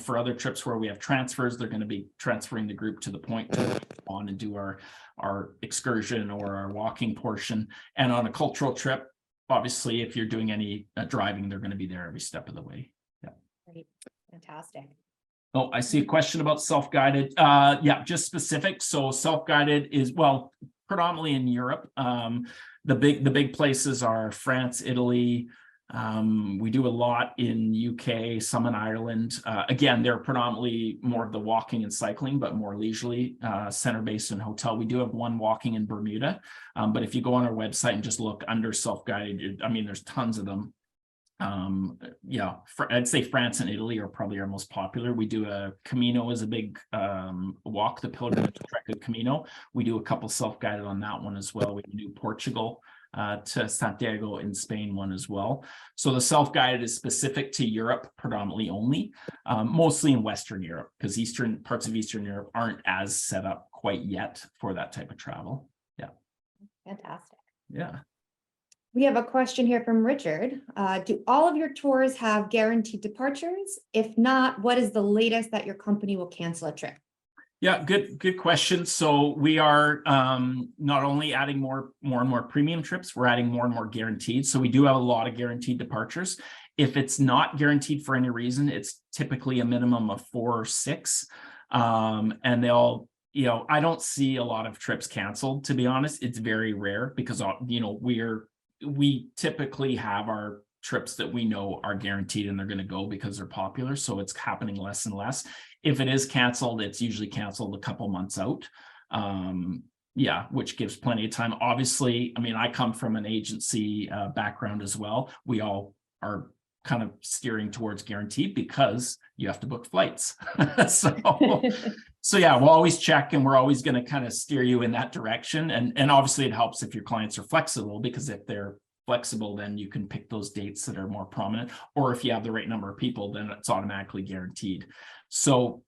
for other trips where we have transfers, they're going to be transferring the group to the point to on and do our excursion or our walking portion. And on a cultural trip, obviously, if you're doing any driving, they're going to be there every step of the way. Yeah. Great. Fantastic. Oh, I see a question about self-guided. Yeah, just specific. So self-guided is, well, predominantly in Europe. The big places are France, Italy. We do a lot in UK, some in Ireland. Again, they're predominantly more of the walking and cycling, but more leisurely, center-based and hotel. We do have one walking in Bermuda, but if you go on our website and just look under self-guided, I mean, there's tons of them. Yeah, I'd say France and Italy are probably our most popular. We do a Camino is a big walk, the pilgrimage trek of Camino. We do a couple self-guided on that one as well. We do Portugal to Santiago in Spain one as well. So the self-guided is specific to Europe predominantly only, mostly in Western Europe, because parts of Eastern Europe aren't as set up quite yet for that type of travel. Yeah. Fantastic. Yeah. We have a question here from Richard. Do all of your tours have guaranteed departures? If not, what is the latest that your company will cancel a trip? Yeah, good question. So we are not only adding more and more premium trips, we're adding more and more guaranteed. So we do have a lot of guaranteed departures. If it's not guaranteed for any reason, it's typically a minimum of 4 or 6. And they'll, I don't see a lot of trips canceled, to be honest. It's very rare because, we typically have our trips that we know are guaranteed and they're going to go because they're popular. So it's happening less and less. If it is canceled, it's usually canceled a couple months out. Yeah, which gives plenty of time. Obviously, I mean, I come from an agency background as well. We all are kind of steering towards guaranteed because you have to book flights. So yeah, we'll always check and we're always going to kind of steer you in that direction. And obviously it helps if your clients are flexible, because if they're flexible, then you can pick those dates that are more prominent, or if you have the right number of people, then it's automatically guaranteed. So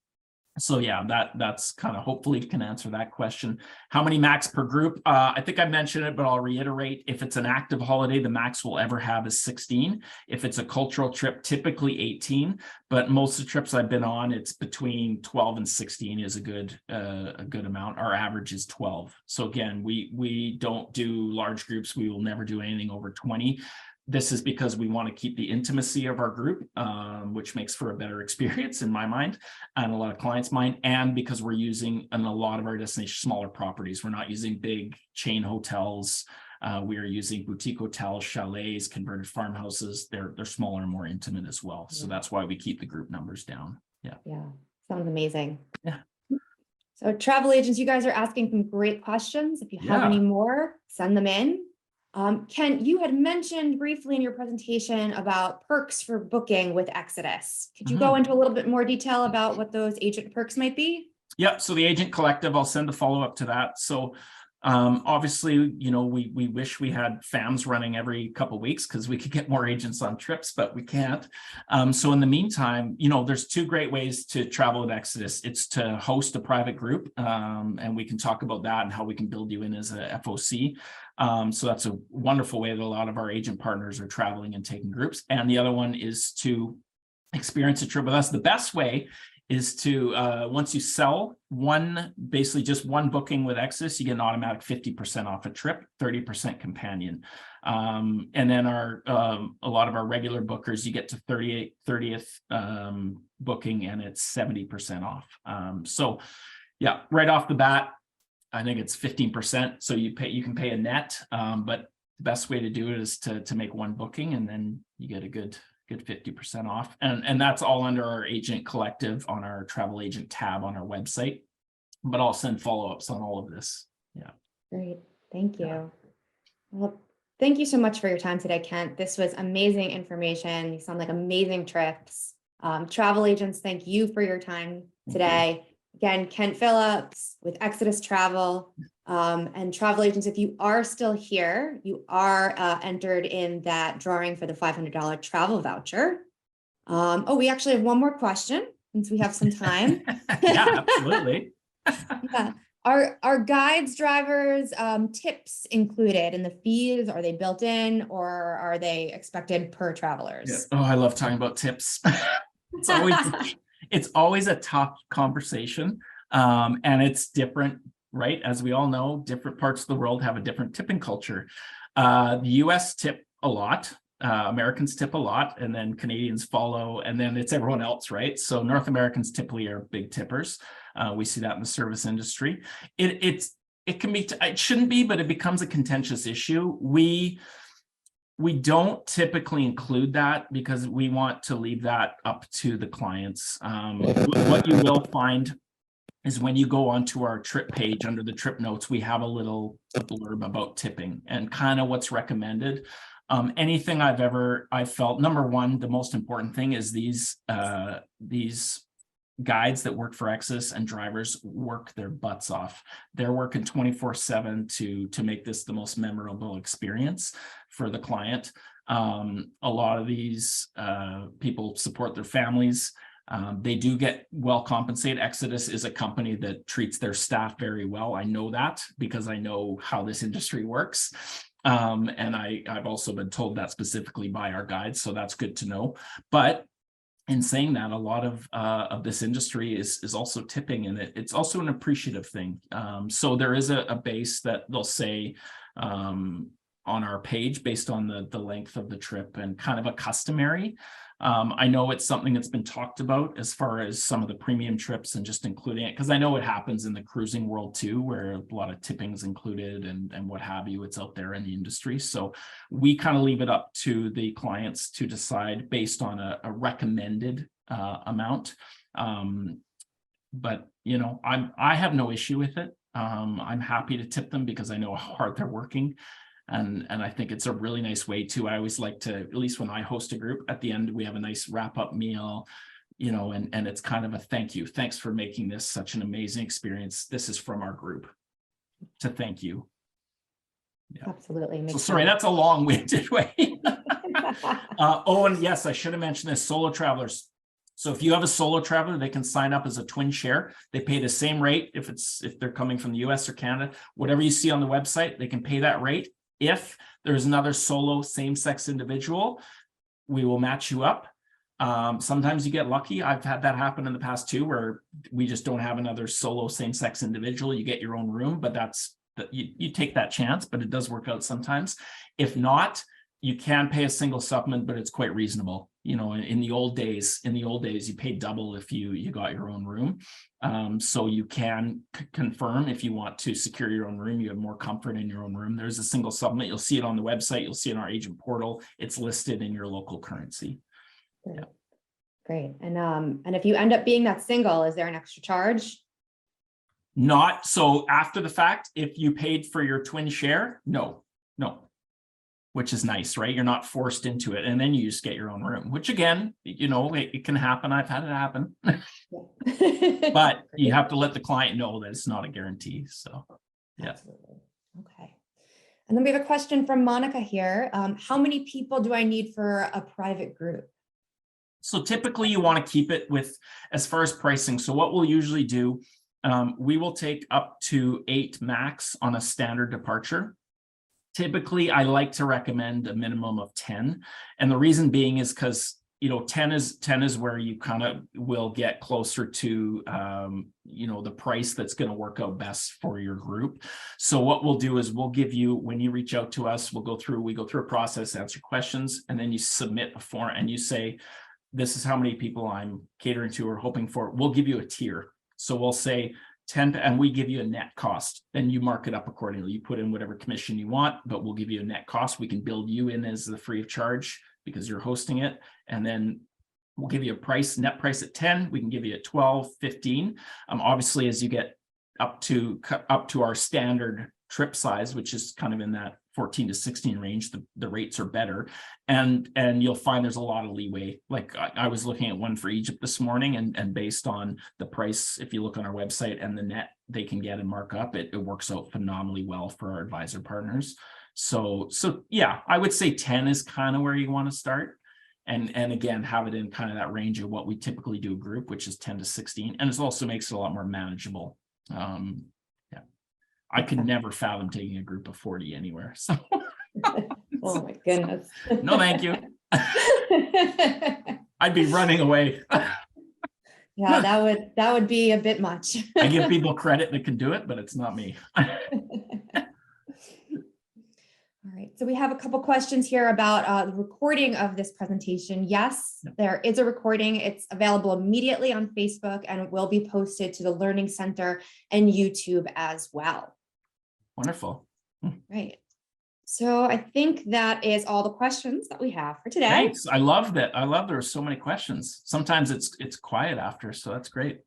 yeah, that's kind of, hopefully can answer that question. How many max per group? I think I mentioned it, but I'll reiterate. If it's an active holiday, the max we'll ever have is 16. If it's a cultural trip, typically 18. But most of the trips I've been on, it's between 12 and 16 is a good amount. Our average is 12. So again, we don't do large groups. We will never do anything over 20. This is because we want to keep the intimacy of our group, which makes for a better experience in my mind and a lot of clients' mind, and because we're using in a lot of our destinations smaller properties. We're not using big chain hotels. We are using boutique hotels, chalets, converted farmhouses. They're smaller and more intimate as well. So that's why we keep the group numbers down. Yeah. Yeah, sounds amazing. Yeah. So travel agents, you guys are asking some great questions. If you have any more, send them in. Ken, you had mentioned briefly in your presentation about perks for booking with Exodus. Could you go into a little bit more detail about what those agent perks might be? Yeah, so the agent collective, I'll send a follow-up to that. So obviously, we wish we had FAMs running every couple of weeks because we could get more agents on trips, but we can't. So in the meantime, there's 2 great ways to travel with Exodus. It's to host a private group, and we can talk about that and how we can build you in as a FOC. So that's a wonderful way that a lot of our agent partners are traveling and taking groups. And the other one is to experience a trip with us. The best way is to, once you sell basically just one booking with Exodus, you get an automatic 50% off a trip, 30% companion. And then a lot of our regular bookers, you get to 30th booking and it's 70% off. So yeah, right off the bat, I think it's 15%. So you can pay a net, but the best way to do it is to make one booking, and then you get a good 50% off. And that's all under our agent collective on our travel agent tab on our website, but I'll send follow-ups on all of this. Yeah. Great. Thank you. Well, thank you so much for your time today, Kent. This was amazing information. You sound like amazing trips. Travel agents, thank you for your time today. Again, Kent Phillips with Exodus Travel. And travel agents, if you are still here, you are entered in that drawing for the $500 travel voucher. Oh, we actually have one more question since we have some time. Yeah, absolutely. Yeah. Are guides, drivers, tips included in the fees? Are they built in, or are they expected per travelers? Yeah. Oh, I love talking about tips. It's always a tough conversation, and it's different, right? As we all know, different parts of the world have a different tipping culture. The US tip a lot, Americans tip a lot, and then Canadians follow, and then it's everyone else, right? So North Americans typically are big tippers. We see that in the service industry. It can be, it shouldn't be, but it becomes a contentious issue. We don't typically include that because we want to leave that up to the clients. What you will find is when you go onto our trip page under the trip notes, we have a little blurb about tipping and kind of what's recommended. Anything I've felt, number one, the most important thing is these guides that work for Exodus and drivers work their butts off. They're working 24/7 to make this the most memorable experience for the client. A lot of these people support their families. They do get well compensated. Exodus is a company that treats their staff very well. I know that because I know how this industry works. And I've also been told that specifically by our guides, so that's good to know. But in saying that, a lot of this industry is also tipping, and it's also an appreciative thing. So there is a base that they'll say on our page based on the length of the trip and kind of a customary. I know it's something that's been talked about as far as some of the premium trips and just including it, because I know it happens in the cruising world too, where a lot of tipping is included and what have you. It's out there in the industry. So we kind of leave it up to the clients to decide based on a recommended amount. But you know, I have no issue with it. I'm happy to tip them because I know how hard they're working. And I think it's a really nice way too. I always like to, at least when I host a group, at the end, we have a nice wrap up meal, you know, and it's kind of a thank you. Thanks for making this such an amazing experience. This is from our group to thank you. Yeah. Absolutely. So sorry, that's a long-winded way. Oh, and yes, I should have mentioned this, solo travelers. So if you have a solo traveler, they can sign up as a twin share. They pay the same rate if they're coming from the US or Canada. Whatever you see on the website, they can pay that rate. If there's another solo same-sex individual, we will match you up. Sometimes you get lucky. I've had that happen in the past too, where we just don't have another solo same-sex individual. You get your own room, but you take that chance, but it does work out sometimes. If not, you can pay a single supplement, but it's quite reasonable. You know, in the old days, you paid double if you got your own room. So you can confirm if you want to secure your own room, you have more comfort in your own room. There's a single supplement. You'll see it on the website. You'll see it in our agent portal. It's listed in your local currency. Great. Yeah. Great. And if you end up being that single, is there an extra charge? Not so after the fact, if you paid for your twin share, no. Which is nice, right? You're not forced into it. And then you just get your own room, which again, you know, it can happen. I've had it happen. But you have to let the client know that it's not a guarantee. So, yeah. Absolutely. Okay. And then we have a question from Monica here. How many people do I need for a private group? So typically you want to keep it with, as far as pricing. So what we'll usually do, we will take up to 8 max on a standard departure. Typically, I like to recommend a minimum of 10. And the reason being is because, 10 is where you kind of will get closer to, the price that's going to work out best for your group. So what we'll do is we'll give you, when you reach out to us, we go through a process, answer questions, and then you submit a form and you say, this is how many people I'm catering to or hoping for. We'll give you a tier. So we'll say 10, and we give you a net cost. Then you mark it up accordingly. You put in whatever commission you want, but we'll give you a net cost. We can build you in as the free of charge because you're hosting it. And then we'll give you a net price at 10. We can give you at 12, 15. Obviously, as you get up to our standard trip size, which is kind of in that 14 to 16 range, the rates are better. And you'll find there's a lot of leeway. Like I was looking at one for Egypt this morning, and based on the price, if you look on our website and the net they can get and mark up, it works out phenomenally well for our advisor partners. So yeah, I would say 10 is kind of where you want to start. And again, have it in kind of that range of what we typically do a group, which is 10 to 16. And it also makes it a lot more manageable. Yeah, I could never fathom taking a group of 40 anywhere. So Oh my goodness. No, thank you. I'd be running away. Yeah, that would be a bit much. I give people credit that can do it, but it's not me. All right, so we have a couple questions here about the recording of this presentation. Yes, there is a recording. It's available immediately on Facebook and it will be posted to the Learning Center and YouTube as well. Wonderful. Right. So I think that is all the questions that we have for today. Thanks. I love that. I love there are so many questions. Sometimes it's quiet after, so that's great.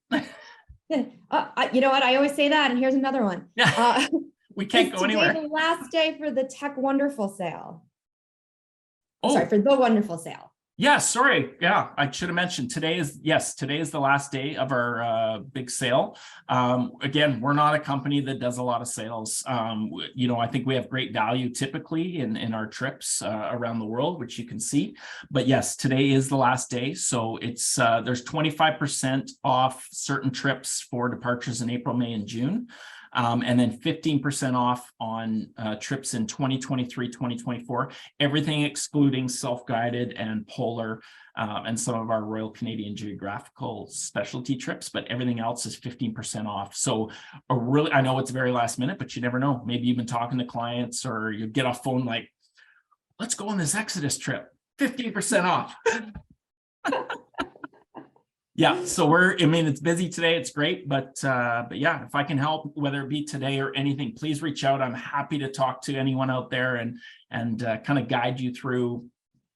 You know what? I always say that, and here's another one. Yeah. We can't go anywhere. Today the last day for the Tech Wonderful sale. Oh, sorry, for the Wonderful sale. Yeah, sorry. Yeah, I should have mentioned today is the last day of our big sale. Again, we're not a company that does a lot of sales. I think we have great value typically in our trips around the world, which you can see. But yes, today is the last day. So it's there's 25% off certain trips for departures in April, May, and June. And then 15% off on trips in 2023, 2024, everything excluding self-guided and polar and some of our Royal Canadian Geographical specialty trips, but everything else is 15% off. So I know it's very last minute, but you never know. Maybe you've been talking to clients or you get off phone like, let's go on this Exodus trip, 15% off. Yeah, so it's busy today. It's great, but yeah, if I can help, whether it be today or anything, please reach out. I'm happy to talk to anyone out there and kind of guide you through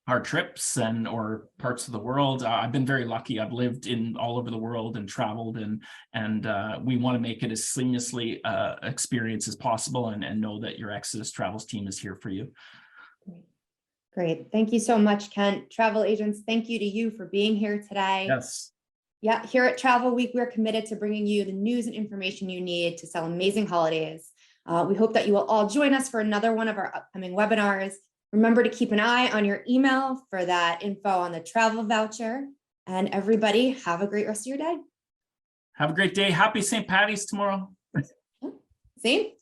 our trips or parts of the world. I've been very lucky. I've lived in all over the world and traveled, and we want to make it as seamlessly experience as possible, and know that your Exodus Travels team is here for you. Great. Thank you so much, Kent. Travel agents, thank you to you for being here today. Yes. Yeah, here at Travel Week, we're committed to bringing you the news and information you need to sell amazing holidays. We hope that you will all join us for another one of our upcoming webinars. Remember to keep an eye on your email for that info on the travel voucher. And everybody, have a great rest of your day. Have a great day. Happy St. Patty's tomorrow. See?